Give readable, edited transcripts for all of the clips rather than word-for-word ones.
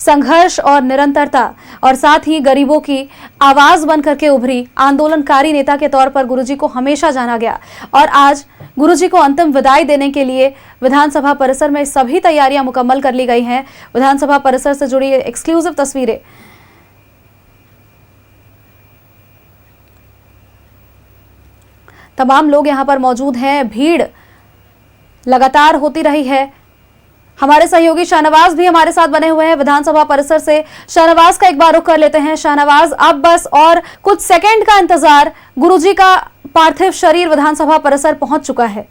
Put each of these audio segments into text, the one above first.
संघर्ष और निरंतरता और साथ ही गरीबों की आवाज बन करके उभरी आंदोलनकारी नेता के तौर पर गुरुजी को हमेशा जाना गया। और आज गुरुजी को अंतिम विदाई देने के लिए विधानसभा परिसर में सभी तैयारियां मुकम्मल कर ली गई हैं। विधानसभा परिसर से जुड़ी एक्सक्लूसिव तस्वीरें। तमाम लोग यहां पर मौजूद हैं, भीड़ लगातार होती रही है। हमारे सहयोगी शाहनवाज भी हमारे साथ बने हुए हैं विधानसभा परिसर से। शाहनवाज का एक बार रुख कर लेते हैं। शाहनवाज, अब बस और कुछ सेकंड का इंतजार, गुरुजी का पार्थिव शरीर विधानसभा परिसर पहुंच चुका है।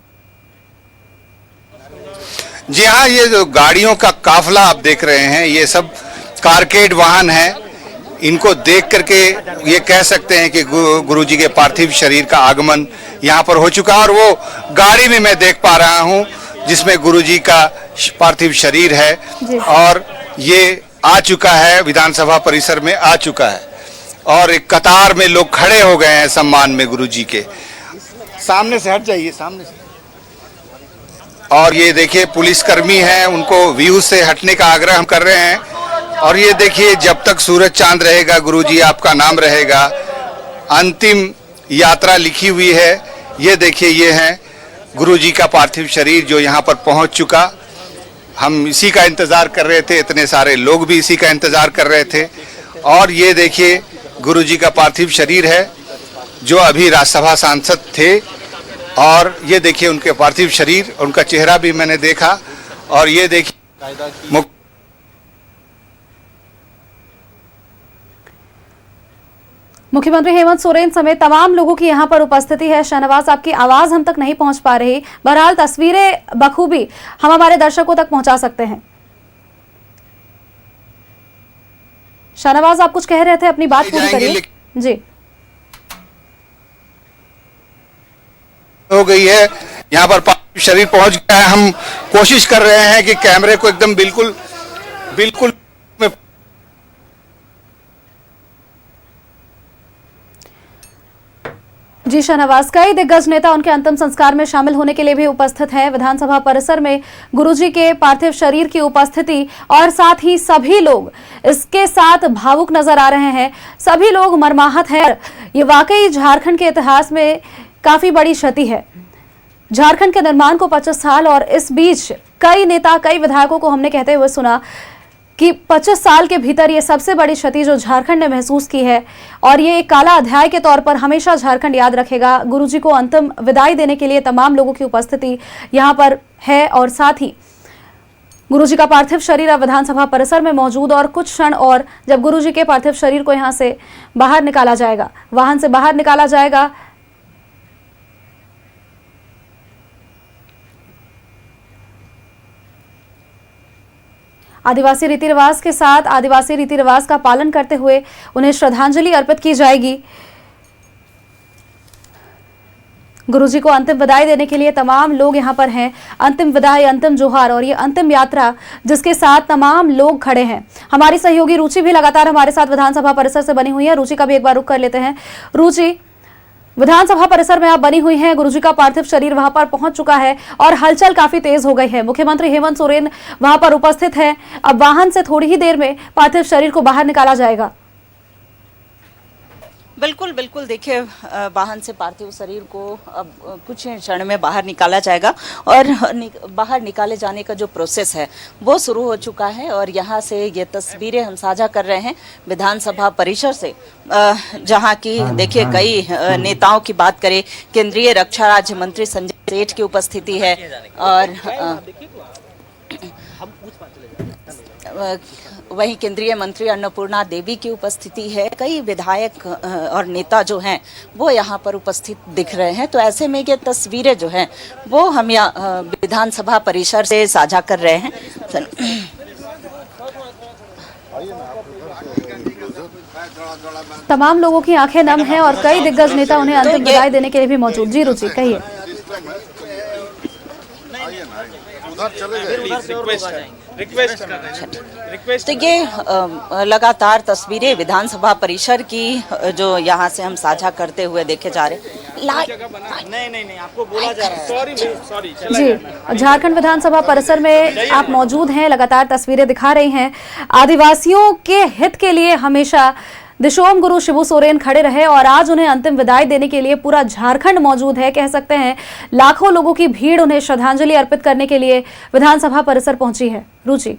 जी हाँ, ये जो गाड़ियों का काफिला आप देख रहे हैं, ये सब कारकेड वाहन है। इनको देख करके ये कह सकते हैं कि गुरुजी के पार्थिव शरीर का आगमन यहाँ पर हो चुका है। और वो गाड़ी में मैं देख पा रहा हूँ जिसमें गुरुजी का पार्थिव शरीर है और ये आ चुका है, विधानसभा परिसर में आ चुका है। और एक कतार में लोग खड़े हो गए हैं सम्मान में गुरुजी के। सामने से हट जाइए, सामने से। और ये देखिए पुलिसकर्मी हैं, उनको व्यू से हटने का आग्रह हम कर रहे हैं। और ये देखिए, जब तक सूरज चांद रहेगा गुरुजी आपका नाम रहेगा। अंतिम यात्रा लिखी हुई है। ये देखिए, ये है गुरुजी का पार्थिव शरीर जो यहाँ पर पहुँच चुका। हम इसी का इंतजार कर रहे थे, इतने सारे लोग भी इसी का इंतजार कर रहे थे। और ये देखिए गुरुजी का पार्थिव शरीर है जो अभी राज्यसभा सांसद थे। और ये देखिए उनके पार्थिव शरीर, उनका चेहरा भी मैंने देखा। और ये देखिए मुख्यमंत्री हेमंत सोरेन समेत तमाम लोगों की यहां पर उपस्थिति है। शाहनवाज, आपकी आवाज हम तक नहीं पहुंच पा रही, बहरहाल तस्वीरें बखूबी हम हमारे दर्शकों तक पहुंचा सकते हैं। शाहनवाज, आप कुछ कह रहे थे, अपनी बात पूरी करिए। जी, हो गई है, यहाँ पर पार्थिव शरीर पहुंच गया है। हम कोशिश कर रहे हैं कि कैमरे को एकदम बिल्कुल जी शाहनवाज, कई दिग्गज नेता उनके अंतिम संस्कार में शामिल होने के लिए भी उपस्थित हैं। विधानसभा परिसर में गुरुजी के पार्थिव शरीर की उपस्थिति और साथ ही सभी लोग इसके साथ भावुक नजर आ रहे हैं। सभी लोग मर्माहत हैं। ये वाकई झारखंड के इतिहास में काफी बड़ी क्षति है। झारखंड के निर्माण को 25 साल और इस बीच कई नेता, कई विधायकों को हमने कहते हुए सुना कि 25 साल के भीतर ये सबसे बड़ी क्षति जो झारखंड ने महसूस की है। और ये एक काला अध्याय के तौर पर हमेशा झारखंड याद रखेगा। गुरुजी को अंतिम विदाई देने के लिए तमाम लोगों की उपस्थिति यहाँ पर है और साथ ही गुरुजी का पार्थिव शरीर अब विधानसभा परिसर में मौजूद। और कुछ क्षण और जब गुरुजी के पार्थिव शरीर को यहाँ से बाहर निकाला जाएगा, वाहन से बाहर निकाला जाएगा, आदिवासी रीति रिवाज के साथ, आदिवासी रीति रिवाज का पालन करते हुए उन्हें श्रद्धांजलि अर्पित की जाएगी। गुरुजी को अंतिम विदाई देने के लिए तमाम लोग यहां पर हैं। अंतिम विदाई, अंतिम जोहार और ये अंतिम यात्रा जिसके साथ तमाम लोग खड़े हैं। हमारी सहयोगी रुचि भी लगातार हमारे साथ विधानसभा परिसर से बनी हुई है। रुचि का भी एक बार रुख कर लेते हैं। रुचि, विधानसभा परिसर में आप बनी हुई हैं, गुरुजी का पार्थिव शरीर वहां पर पहुंच चुका है और हलचल काफी तेज हो गई है। मुख्यमंत्री हेमंत सोरेन वहां पर उपस्थित हैं। अब वाहन से थोड़ी ही देर में पार्थिव शरीर को बाहर निकाला जाएगा। बिल्कुल बिल्कुल, देखिए वाहन से पार्थिव शरीर को अब कुछ क्षण में बाहर निकाला जाएगा और बाहर निकाले जाने का जो प्रोसेस है वो शुरू हो चुका है। और यहाँ से ये तस्वीरें हम साझा कर रहे हैं विधानसभा परिसर से, जहाँ की देखिए कई नेताओं की बात करें, केंद्रीय रक्षा राज्य मंत्री संजय सेठ की उपस्थिति है और वहीं केंद्रीय मंत्री अन्नपूर्णा देवी की उपस्थिति है। कई विधायक और नेता जो हैं वो यहाँ पर उपस्थित दिख रहे हैं। तो ऐसे में ये तस्वीरें जो हैं वो हम यहाँ विधानसभा परिसर से साझा कर रहे हैं। तमाम लोगों की आंखें नम हैं और कई दिग्गज नेता उन्हें अंतिम विदाई देने के लिए भी मौजूद। जी रुचि, कहिए। रिक्वेस्ट कर रहे हैं, रिक्वेस्ट। तो ये लगातार तस्वीरें विधानसभा परिसर की जो यहाँ से हम साझा करते हुए देखे जा रहे हैं। नहीं, आपको बोला जा रहा है। सॉरी। जी, झारखंड विधानसभा परिसर में आप मौजूद हैं, लगातार तस्वीरें दिखा रही हैं। आदिवासियों के हित के लिए हमेशा दिशोम गुरु शिबू सोरेन खड़े रहे और आज उन्हें अंतिम विदाई देने के लिए पूरा झारखंड मौजूद है। कह सकते हैं लाखों लोगों की भीड़ उन्हें श्रद्धांजलि अर्पित करने के लिए विधानसभा परिसर पहुंची है। रुचि,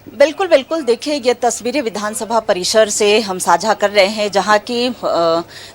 बिल्कुल देखिए, ये तस्वीरें विधानसभा परिसर से हम साझा कर रहे हैं, जहां की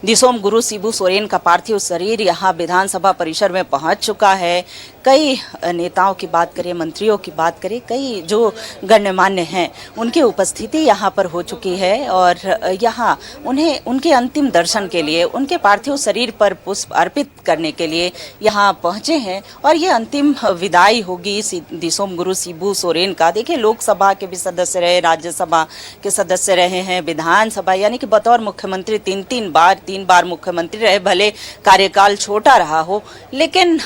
दिसोम गुरु शिबू सोरेन का पार्थिव शरीर यहां विधानसभा परिसर में पहुंच चुका है। कई नेताओं की बात करें, मंत्रियों की बात करें, कई जो गण्यमान्य हैं उनकी उपस्थिति यहां पर हो चुकी है और यहां उन्हें उनके अंतिम दर्शन के लिए, उनके पार्थिव शरीर पर पुष्प अर्पित करने के लिए यहां पहुंचे हैं और ये अंतिम विदाई होगी दिसोम गुरु शिबू सोरेन का। देखिए, लोकसभा के भी सदस्य रहे, राज्यसभा के सदस्य रहे हैं, विधानसभा यानी कि बतौर मुख्यमंत्री तीन बार मुख्यमंत्री रहे। भले कार्यकाल छोटा रहा हो, लेकिन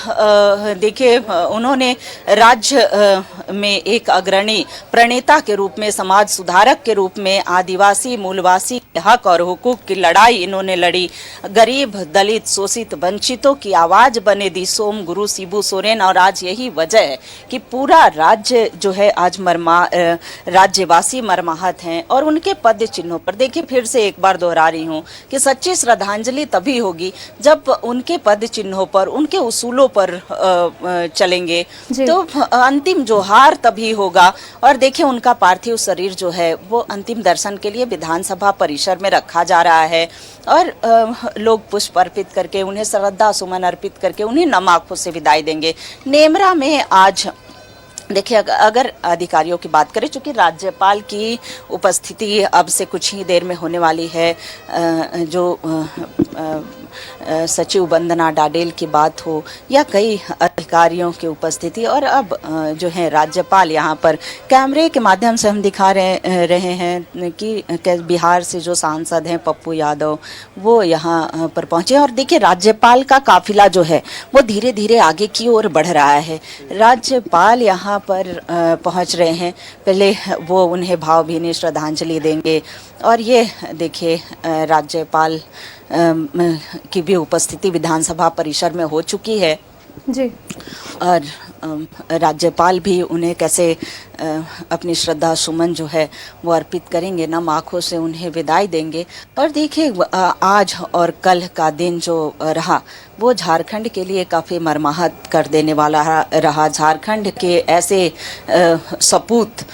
देखिए उन्होंने राज्य में एक अग्रणी प्रणेता के रूप में, समाज सुधारक के रूप में आदिवासी मूलवासी हक और हुकूक की लड़ाई इन्होंने लड़ी। गरीब, दलित, शोषित, वंचितों की आवाज बने दिसोम गुरु शिबू सोरेन और आज यही वजह है कि पूरा राज्य जो है आज राज्यवासी मर्माहत हैं और उनके पद चिन्हों पर, देखिए फिर से एक बार दोहरा रही हूँ कि सच्ची श्रद्धांजलि तभी होगी जब उनके पद चिन्हों पर, उनके उसूलों पर चलेंगे, तो अंतिम जोहार तभी होगा। और देखिए, उनका पार्थिव शरीर जो है वो अंतिम दर्शन के लिए विधानसभा परिसर में रखा जा रहा है और लोग पुष्प अर्पित करके, उन्हें श्रद्धा सुमन अर्पित करके उन्हें नम आंखों से विदाई देंगे। नेमरा में आज देखिए, अगर अधिकारियों की बात करें, चूंकि राज्यपाल की उपस्थिति अब से कुछ ही देर में होने वाली है, जो सचिव वंदना डाडेल की बात हो या कई अधिकारियों की उपस्थिति, और अब जो है राज्यपाल यहाँ पर कैमरे के माध्यम से हम दिखा रहे हैं कि बिहार से जो सांसद हैं पप्पू यादव, वो यहाँ पर पहुँचे और देखिए राज्यपाल का काफिला जो है वो धीरे धीरे आगे की ओर बढ़ रहा है। राज्यपाल यहाँ पर पहुंच रहे हैं, पहले वो उन्हें भावभीनी श्रद्धांजलि देंगे और ये देखिए राज्यपाल की भी उपस्थिति विधानसभा परिसर में हो चुकी है जी। और राज्यपाल भी उन्हें कैसे अपनी श्रद्धा सुमन जो है वो अर्पित करेंगे, नम आँखों से उन्हें विदाई देंगे। और देखिए, आज और कल का दिन जो रहा वो झारखंड के लिए काफ़ी मर्माहत कर देने वाला रहा। झारखंड के ऐसे सपूत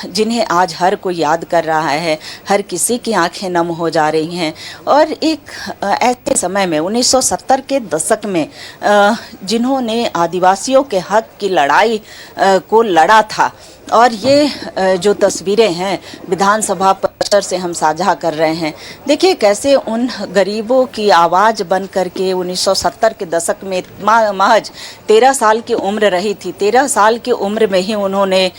जिन्हें आज हर कोई याद कर रहा है, हर किसी की आंखें नम हो जा रही हैं। और एक ऐसे समय में 1970 के दशक में जिन्होंने आदिवासियों के हक की लड़ाई को लड़ा था, और ये जो तस्वीरें हैं विधानसभा परिसर से हम साझा कर रहे हैं, देखिए कैसे उन गरीबों की आवाज़ बन करके 1970 के दशक में महज 13 साल की उम्र रही थी, 13 साल की उम्र में ही उन्होंने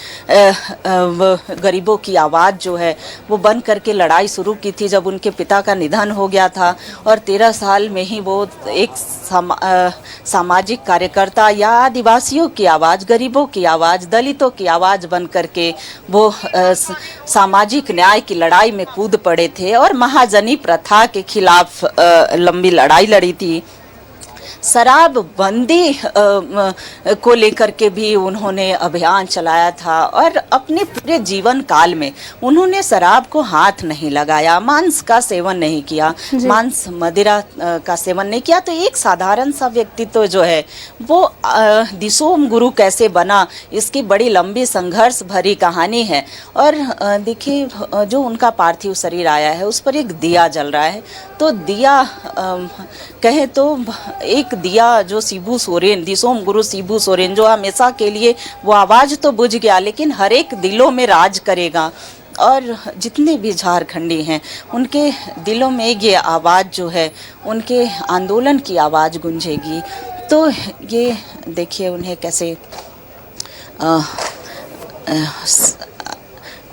गरीबों की आवाज़ जो है वो बन करके लड़ाई शुरू की थी जब उनके पिता का निधन हो गया था। और 13 साल में ही वो एक सामाजिक कार्यकर्ता या आदिवासियों की आवाज़, गरीबों की आवाज़, दलितों की आवाज़ बन करके वो सामाजिक न्याय की लड़ाई में कूद पड़े थे और महाजनी प्रथा के खिलाफ लंबी लड़ाई लड़ी थी। शराबबंदी को लेकर के भी उन्होंने अभियान चलाया था और अपने पूरे जीवन काल में उन्होंने शराब को हाथ नहीं लगाया, मांस का सेवन नहीं किया, मांस मदिरा का सेवन नहीं किया। तो एक साधारण सा व्यक्तित्व जो है वो दिसोम गुरु कैसे बना, इसकी बड़ी लंबी संघर्ष भरी कहानी है। और देखिए, जो उनका पार्थिव शरीर आया है उस पर एक दिया जल रहा है, तो दिया कहे तो एक दिया जो शिबू सोरेन, दिसोम गुरु शिबू सोरेन, जो हमेशा के लिए वो आवाज़ तो बुझ गया लेकिन हर एक दिलों में राज करेगा। और जितने भी झारखंडी हैं उनके दिलों में ये आवाज़ जो है, उनके आंदोलन की आवाज़ गूंजेगी। तो ये देखिए उन्हें कैसे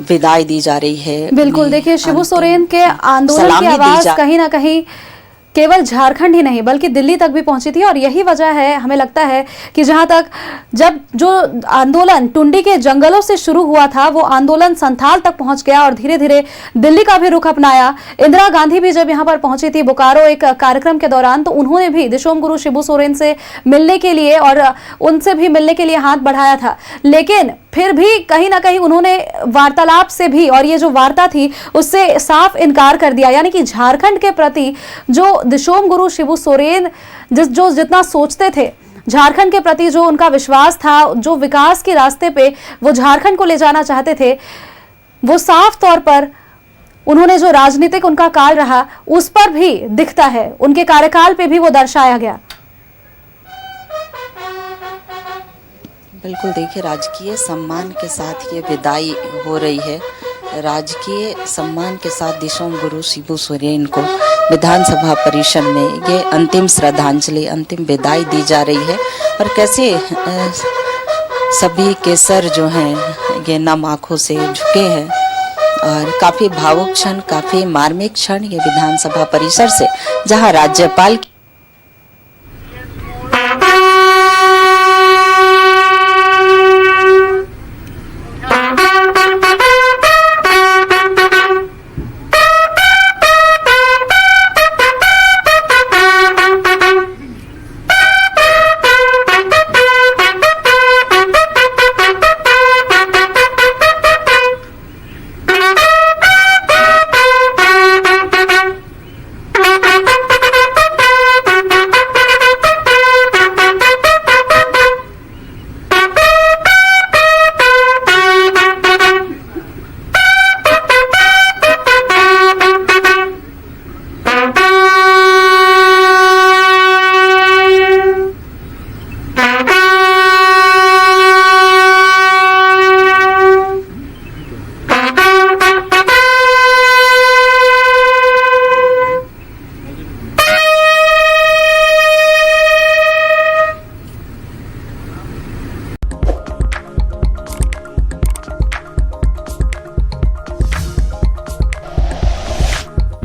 विदाई दी जा रही है। बिल्कुल, देखिए शिबू सोरेन के आंदोलन की आवाज़ कहीं ना कहीं केवल झारखंड ही नहीं बल्कि दिल्ली तक भी पहुंची थी। और यही वजह है, हमें लगता है कि जहां तक जब जो आंदोलन टुंडी के जंगलों से शुरू हुआ था वो आंदोलन संथाल तक पहुंच गया और धीरे धीरे दिल्ली का भी रुख अपनाया। इंदिरा गांधी भी जब यहां पर पहुंची थी बोकारो एक कार्यक्रम के दौरान, तो उन्होंने भी दिशोम गुरु शिबू सोरेन से मिलने के लिए और उनसे भी मिलने के लिए हाथ बढ़ाया था। लेकिन फिर भी कहीं ना कहीं उन्होंने वार्तालाप से भी, और ये जो वार्ता थी उससे साफ इनकार कर दिया। यानी कि झारखंड के प्रति जो दिशोम गुरु शिबू सोरेन जो जितना सोचते थे, झारखंड के प्रति जो उनका विश्वास था, जो विकास के रास्ते पे वो झारखंड को ले जाना चाहते थे, वो साफ तौर पर उन्होंने जो राजनीतिक उनका काल रहा उस पर भी दिखता है, उनके कार्यकाल पे भी वो दर्शाया गया। बिल्कुल, देखिए राजकीय सम्मान के साथ ये विदाई हो रही है। राजकीय सम्मान के साथ दिशोम गुरु शिबू सोरेन को विधानसभा परिसर में ये अंतिम श्रद्धांजलि, अंतिम विदाई दी जा रही है। और कैसे सभी के सर जो हैं ये नम आंखों से झुके हैं और काफ़ी भावुक क्षण, काफ़ी मार्मिक क्षण ये विधानसभा परिसर से, जहां राज्यपाल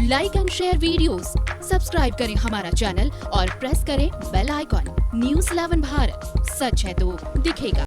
like and share videos, subscribe करें हमारा चैनल और प्रेस करें बेल आइकॉन। न्यूज़ 11 भारत, सच है तो दिखेगा।